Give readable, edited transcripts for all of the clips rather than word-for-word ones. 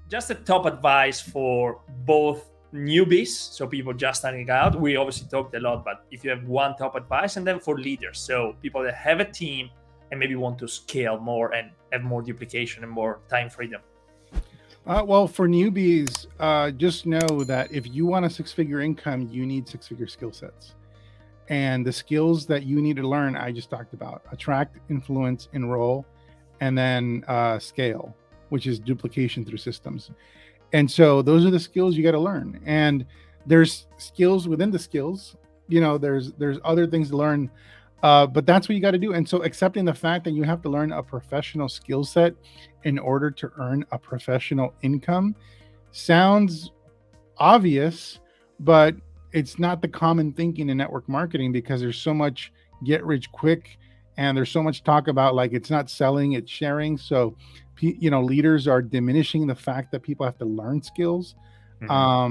just a top advice for both newbies, so people just starting out. We obviously talked a lot, but if you have one top advice, and then for leaders, so people that have a team and maybe want to scale more and have more duplication and more time freedom. Well, for newbies, just know that if you want a six-figure income, you need six-figure skill sets. And the skills that you need to learn, I just talked about: attract, influence, enroll, and then scale, which is duplication through systems. And so those are the skills you got to learn. And there's skills within the skills. There's other things to learn, but that's what you got to do. And so accepting the fact that you have to learn a professional skill set in order to earn a professional income sounds obvious, but it's not the common thinking in network marketing, because there's so much get rich quick, and there's so much talk about like it's not selling, it's sharing. So leaders are diminishing the fact that people have to learn skills. I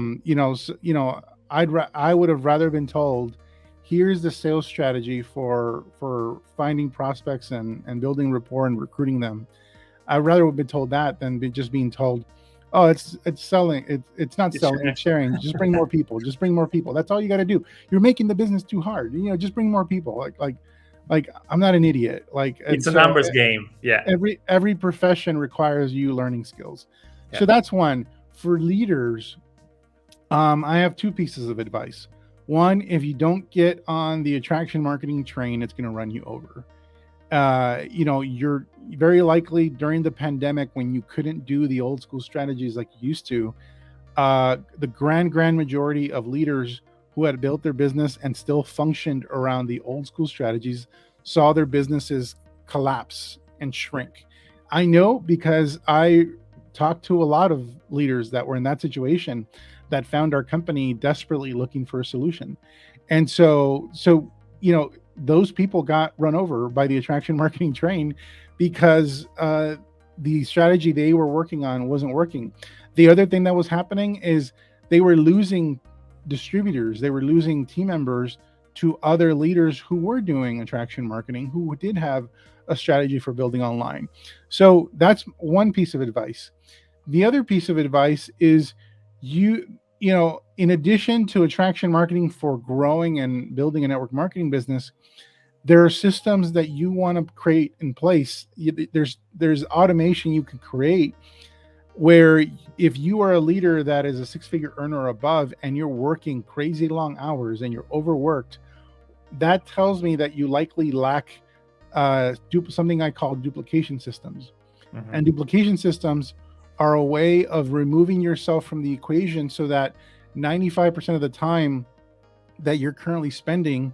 would have rather been told, here's the sales strategy for finding prospects and building rapport and recruiting them. I'd rather have been told that than just being told, oh, it's selling. It's not selling, it's sharing. Just bring more people. Just bring more people. That's all you got to do. You're making the business too hard. Just bring more people. Like I'm not an idiot. Like it's a numbers game. Yeah. Every profession requires you learning skills. Yeah. So that's one. For leaders, I have two pieces of advice. One, if you don't get on the attraction marketing train, it's going to run you over. You're very likely during the pandemic, when you couldn't do the old school strategies like you used to, the grand majority of leaders who had built their business and still functioned around the old school strategies saw their businesses collapse and shrink. I know, because I talked to a lot of leaders that were in that situation, that found our company desperately looking for a solution. And so those people got run over by the attraction marketing train, because the strategy they were working on wasn't working. The other thing that was happening is they were losing distributors, they were losing team members to other leaders who were doing attraction marketing, who did have a strategy for building online. So that's one piece of advice. The other piece of advice is in addition to attraction marketing for growing and building a network marketing business, there are systems that you want to create in place. There's automation you can create, where if you are a leader that is a six-figure earner or above, and you're working crazy long hours and you're overworked, that tells me that you likely lack something I call duplication systems. Mm-hmm. And duplication systems are a way of removing yourself from the equation, so that 95% of the time that you're currently spending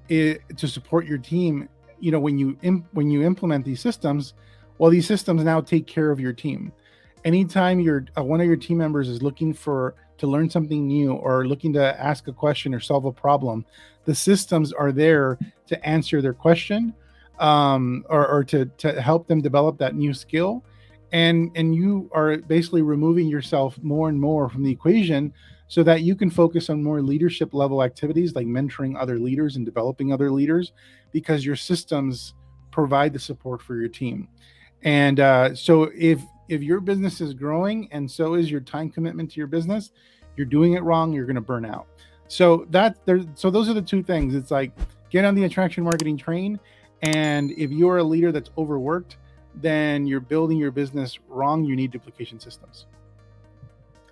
to support your team, when you implement these systems, well, these systems now take care of your team. Anytime one of your team members is looking to learn something new, or looking to ask a question or solve a problem, the systems are there to answer their question, or to help them develop that new skill. And you are basically removing yourself more and more from the equation, so that you can focus on more leadership level activities, like mentoring other leaders and developing other leaders, because your systems provide the support for your team. And so if your business is growing and so is your time commitment to your business, you're doing it wrong, you're going to burn out. So those are the two things. It's like, get on the attraction marketing train. And if you're a leader that's overworked, then you're building your business wrong. You need duplication systems.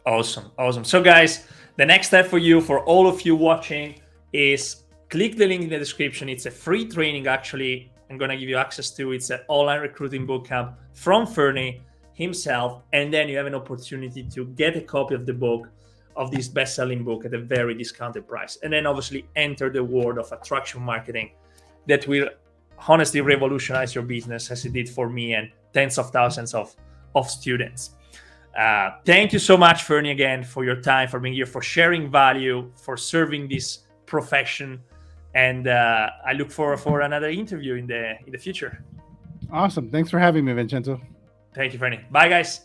Awesome. So guys, the next step for you, for all of you watching, is click the link in the description. It's a free training, actually. I'm going to give you access to. It's an Online Recruiting Bootcamp from Fernie himself. And then you have an opportunity to get a copy of the book, of this best-selling book, at a very discounted price. And then obviously enter the world of attraction marketing that will honestly revolutionize your business, as it did for me and tens of thousands of students. Thank you so much, Fernie, again, for your time, for being here, for sharing value, for serving this profession. And I look forward for another interview in the future. Awesome. Thanks for having me, Vincenzo. Thank you, Fernie. Bye, guys.